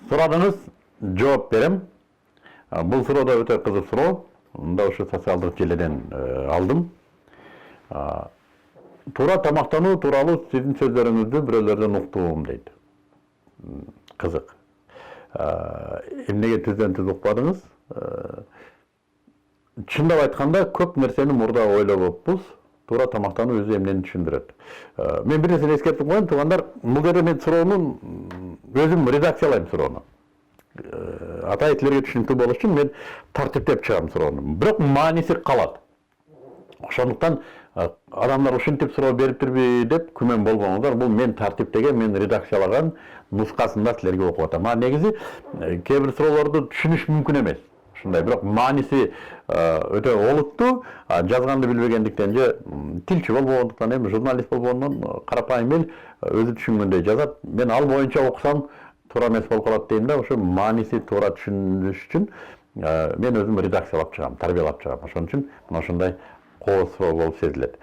Сурадыңыз, жооп берем. Бул суроо да өтө кызык суроо. Мында ошо социалдык желеден алдым. Туура тамактануу тууралуу сиздин сөздөрүңүздү бирөөлөрдөн уктум дейт. Кызык. Эмнеге түздөн түз укпадыңыз? Чындап айтканда көп нерсени мурда ойлоп болуппуз. Туура тамактануу өзү эмнени түшүндүрөт. Мен бир нерсени эскертип коеюн, туугандар, бул жерде мен суроонун өзүм редакциялайм суроону. Ата этилерге түшүнүктүү болуш үчүн мен тартиптеп чыгам суроону. Бирок мааниси калат. Ошондуктан адамдар ушинтип суроо бериптирби деп күмөн болбоңуздар. Бул мен тартиптеген, мен редакциялаган нускасында силерге окуп атам. Негизи кээ бир суроолорду түшүнүш мүмкүн эмес. Ушундай, бирок мааниси өтө олуттуу, жазганды билбегендиктен же тилчи болбогондуктан, эми журналист болгондон карапайым эл өзү түшүнгөндөй жазат. Мен ал боюнча окусам туура эмес болуп калат дейм да, ошо мааниси туура түшүнүш үчүн мен өзүм редакциялап чыгам, тарбиялап чыгам. Ошон үчүн мына ушундай кооз суроо болуп сезилет.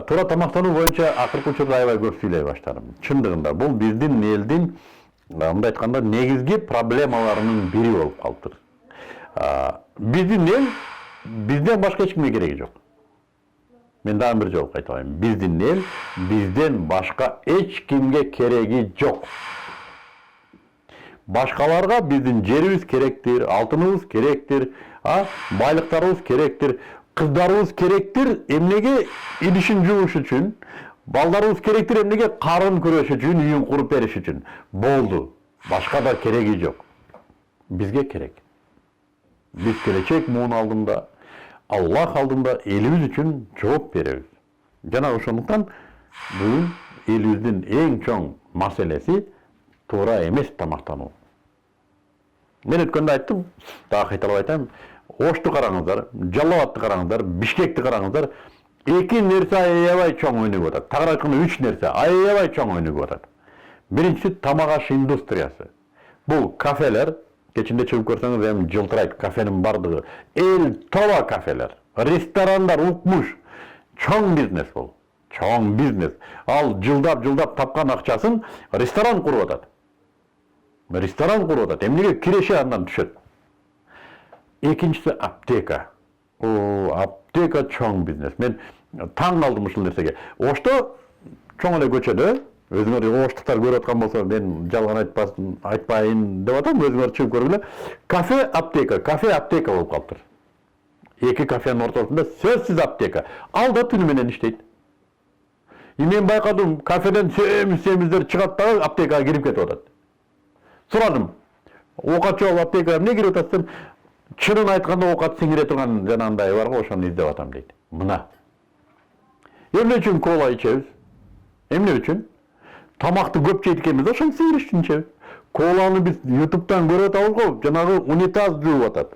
Туура тамактануу боюнча акыркы учурда аябай көп сүйлөй баштадым. Чындыгында бул биздин элдин, мындай айтканда, негизги проблемаларынын бири болуп калыптыр. Биздин эл бизден башка эч кимге кереги жок. Мен дагы бир жолу кайталайм. Биздин эл бизден башка эч кимге кереги жок. Башкаларга биздин жерибиз керектир, алтыныбыз керектир, байлыктарыбыз керектир, кыздарыбыз керектир, эмнеге идишин жууш үчүн, балдарыбыз керектир, эмнеге карын күрөш үчүн, үйүн куруп бериш үчүн. Болду. Башка да кереги жок. Бизге керек. Биз келечек муун алдында, Аллах алдында элибиз үчүн жооп беребиз. Жана ошондуктан бүгүн элибиздин эң чоң маселеси туура эмес тамактануу. Мен өткөндө айттым, дагы кайталап айтам, Ошту караңыздар, Жалал-Абадты караңыздар, Бишкекти караңыздар, эки нерсе аябай чоң өнүгүп атат. Тагыраак айтканда 3 нерсе аябай чоң өнүгүп атат. Биринчиси тамак аш индустриясы. Бул кафелер, кечинде чыгып көрсөңүз эми жылтырайт кафенин бардыгы. Эл тола кафелер, ресторандар укмуш. Чоң бизнес бул. Чоң бизнес. Ал жылдап тапкан акчасын ресторан куруп атат. Ресторан куруп атат. Эмнеге киреше андан түшөт. Экинчиси аптека. Аптека чоң бизнес. Мен таң калдым ушул нерсеге. Ошто чоң эле көчөдө, өзүңөр оштуктар көрүп аткан болсо, мен жалган айтпайын деп атам, өзүңөр чыгып көргүлө. Кафе аптека болуп калыптыр. Эки кафенин ортосунда сөзсүз аптека. Ал да түнү менен иштейт. Мен байкадым, кафеден семиздер чыгат дагы аптекага кирип кетип атат. Сурадым. Оокатчы болуп аптекага эмне кирип атасың? Чынын айтканда оокат сиңире турган жанагындай бар го, ошону издеп атам дейт. Мына. Эмне үчүн кола ичебиз? Эмне үчүн? Тамакты көп жейт экенбиз, ошону сиңириш үчүн ичебиз. Коланы биз ютубтан көрүп атабыз го, жанагы унитаз жууп атат.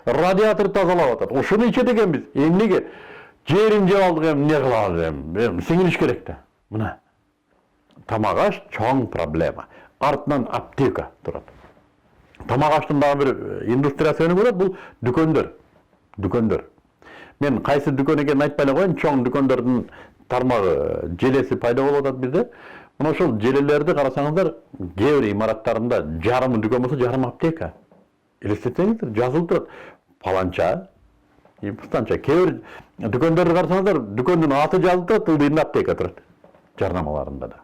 Радиатор тазалап атат. Ошону ичет экенбиз. Эмнеге? Жерин жеп алдык, эмне кылабыз эми? Сиңириш керек да. Мына. Тамак аш чоң проблема. Артынан аптека турат. Тамак аштын дагы бир индустриясы өнүгүп атат, бул дүкөндөр. Мен кайсы дүкөн экенин айтпай эле коеюн, чоң дүкөндөрдүн тармагы, желеси пайда болуп атат бизде. Мына ошол желелерди карасаңыздар, кээ бир имараттарында жарымы дүкөн болсо, жарымы аптека. Элестетсеңиздер, жазылып турат. Паланча, пустанча. Кээ бир дүкөндөрдү карасаңыздар, дүкөндүн аты жазылып турат, ылдыйында аптека турат. Жарнамаларында да.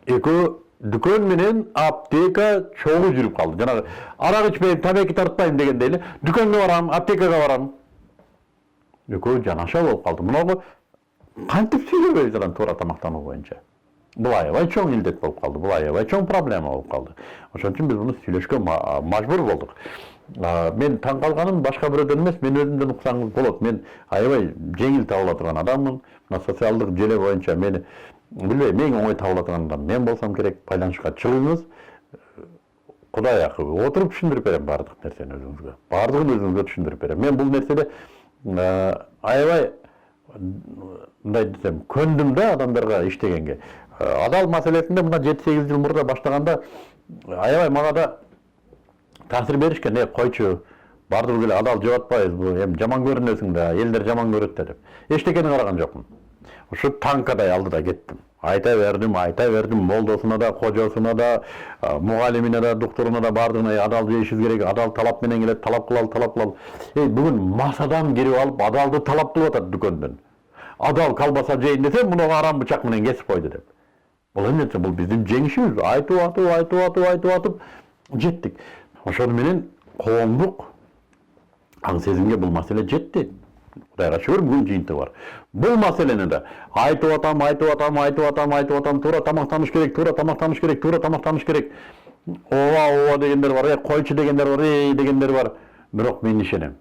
Экөө дүкөн менен аптека чогуу жүрүп калды. Жанагы арак ичпейм, табеки тартпайм дегендей эле, дүкөнгө барам, аптекага барам. Экөө жанаша болуп калды. Мынагы кантип сүйлөбөйбүз анан туура тамактануу боюнча? Бул аябай чоң илдет болуп калды, бул аябай чоң проблема болуп калды. Ошон үчүн биз муну сүйлөшкө мажбур болдук. Мен таң калганым башка бирөөдөн эмес, мен өзүмдөн уксаңыз болот. Мен аябай жеңил табыла турган адаммын. Мына социалдык желе боюнча мени билбейм, эң оңой табыла турган адам мен болсом керек. Байланышка чыгыңыз. Кудай акыбы, отуруп түшүндүрүп берем бардык нерсени өзүңүзгө. Бардыгын өзүңүзгө түшүндүрүп берем. Мен бул нерседе аябай мындай десем, көндүм да адамдарга иштегенге. Адал маселесинде мына 7-8 жыл мурда баштаганда аябай мага да таасир беришкен, койчу, бардыгы эле адал жооп атпайбызбы, эми жаман көрүнөсүң да, элдер жаман көрөт да деп. Эчтекени караган жокмун. Ушу танкадай алдыда кеттим. айта бердим, молдосуна да, кожосуна да, мугалимине да, доктуруна да бардыгына адал жейишибиз керек, адал талап менен келет, талап кылалы. Бүгүн масадан кирип алып, адалды талап кылып атат дүкөндөн. Адал колбаса жейин десе, муну арам бычак менен кесип койду деп. Бул эмнесе, бул биздин жеңишибиз. Айтып жеттик. Ошону менен коомдук аң сезимге бул маселе жетти. Кудайга шүгүр бүгүн жыйынтык бар. Бул маселени да айтып атам, туура тамактаныш керек. Ооба дегендер бар, койчу дегендер бар, дегендер бар. Бирок мен ишенем.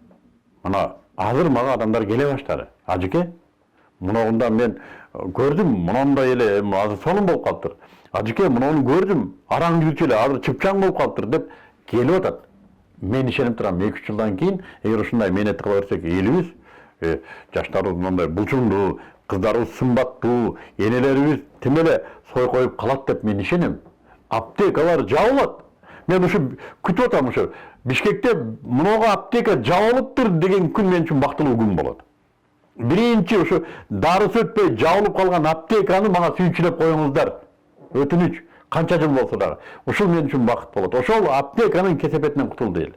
Мына азыр мага адамдар келе баштады. Ажыке, муногунда мен көрдүм, мынандай эле азыр сонун болуп калыптыр. Ажыке, муну көрдүм, араң жүрчү эле, азыр чыпчаң болуп калыптыр деп келип атат. Мен ишенип турам, 2-3 жылдан кийин, эгер ушундай мээнет кыла берсек, элибиз жаштарыбыз мындай булчуңдуу, кыздарыбыз сымбаттуу, энелерибиз тим эле сой коюп калат деп мен ишенем. Аптекалар жабылат. Мен ушу күтүп атам, ушу Бишкекте мынога аптека жабылыптыр деген күн мен үчүн бактылуу күн болот. Биринчи ушу дарысы өтпөй жабылып калган аптеканы мага сүйүнчүлөп коюңуздар. Өтүнүч, канча жыл болсо дагы. Ушул мен үчүн бакыт болот. Ошол аптеканын кесепетинен кутулду эл.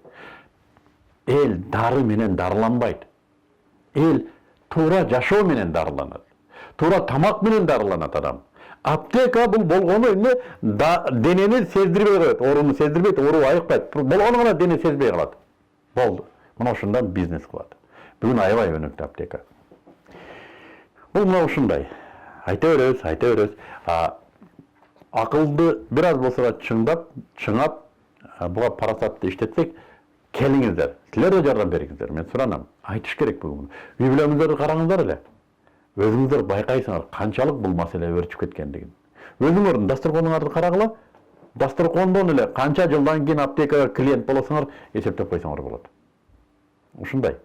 Эл дары менен дарыланбайт. Эл туура жашоо менен дарыланат. Туура тамак менен дарыланат адам. Аптека бул болгону эмне денени сездирбей коет, ооруну сездирбейт, оору айыкпайт. Болгону гана дене сезбей калат. Болду. Мына ошондон бизнес кылат. Бүгүн аябай өнүктү аптека. Бул мына ушундай. Айта беребиз. Акылды бир аз болсо да чыңап, буга парасатты иштетсек, келиңиздер. Силер да жардам бериңиздер. Мен суранам. Айтыш керек бүгүн. Үй бүлөңүздөрдү караңыздар эле. Өзүңүздөр байкайсыңар канчалык бул маселе өрчүп кеткендигин. Өзүңөрдүн дасторконуңарды карагыла. Дасторкондон эле канча жылдан кийин аптекага клиент болосуңар, эсептеп койсоңор болот. Ушундай.